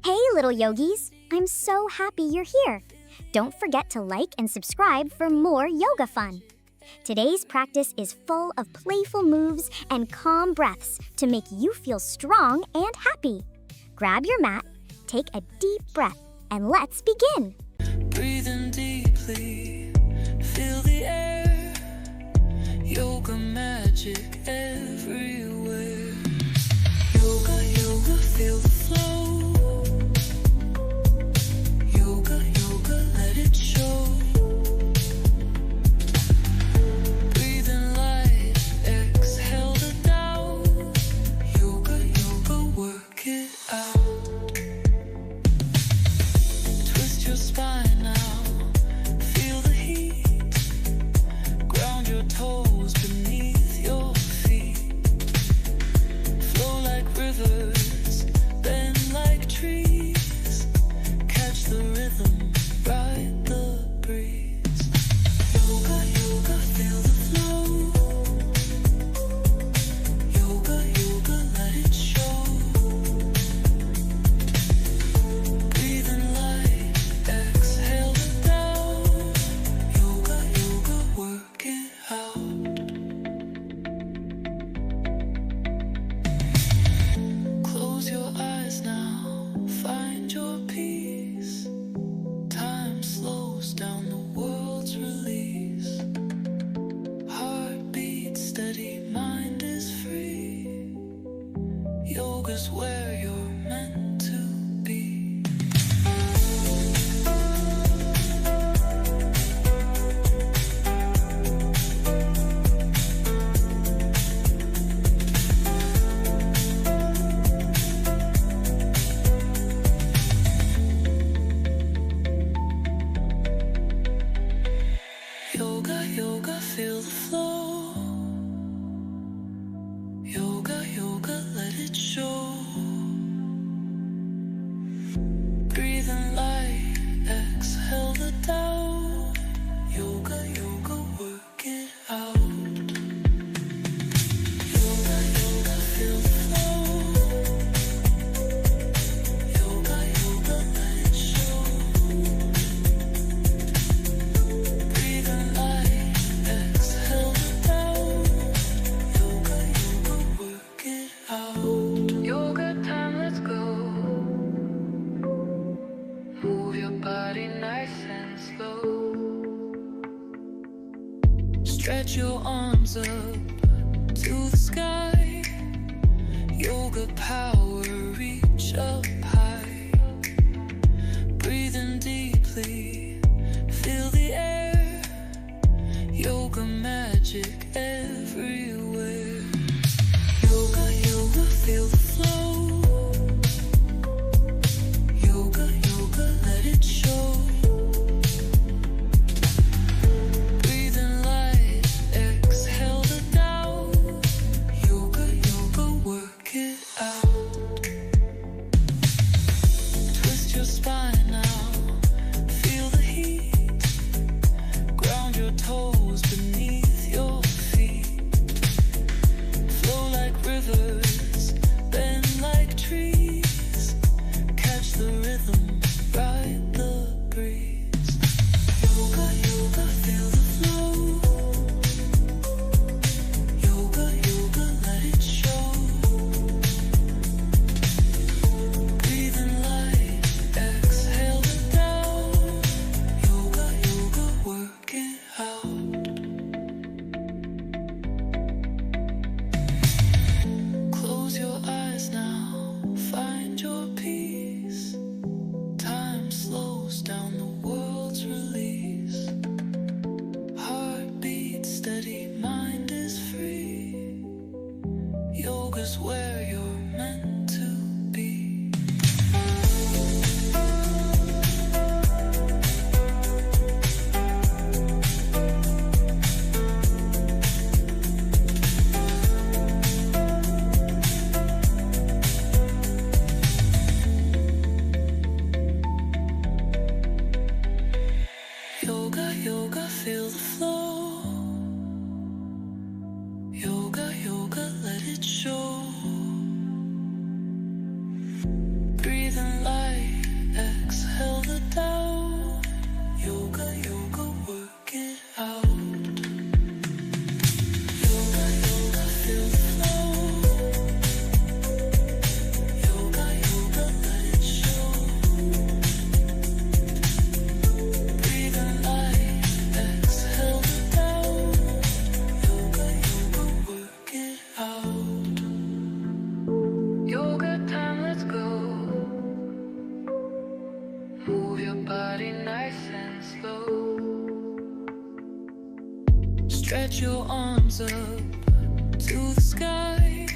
Hey, little yogis! I'm so happy you're here. Don't forget to like and subscribe for more yoga fun. Today's practice is full of playful moves and calm breaths to make you feel strong and happy. Grab your mat, take a deep breath, and let's begin. Breathe in deeply, feel the air, yoga magic everywhere. Yoga, yoga, feel the flow. Yoga, yoga, let it show. Breathe in light, exhale the doubt. Yoga, yoga, work it out. Twist your spine now, feel the heat. Ground your toes beneath your feet. Flow like rivers, bend like trees. Catch the rhythm, ride the breeze. Yoga, yoga, feel the flow. Yoga, yoga, let it show. Breathe in light, exhale the doubt. Yoga, yoga, work it out. Close your eyes now, find your peace. Time slows down, the world's release. Heartbeat steady, mind is free. Yoga's where you're meant to be. Yoga, yoga, feel the flow. Yoga, yoga, let it show. Breathe in light, exhale the doubt. Yoga, yoga, work it out. Yoga, yoga, feel the flow. Yoga, yoga, let it show. Breathe in light, exhale the doubt. Yoga, yoga, work it out. Yoga time, let's go. Move your body nice and slow. Stretch your arms up to the sky. Yoga power, reach up high. Breathe in deeply, feel the air. Yoga magic everywhere. Yoga, yoga, feel the flow. Yoga, yoga, let it show. Breathe in light, exhale the doubt. Yoga, yoga, work it out. Twist your spine now, feel the heat. Ground your toes beneath your feet. Flow like rivers, bend like trees. Catch the rhythm, ride the breeze. Yoga, yoga, feel the flow. Yoga, yoga, let it show. Breathe in light, exhale. flow. Stretch your arms up to the sky.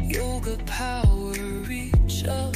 Yoga power, reach up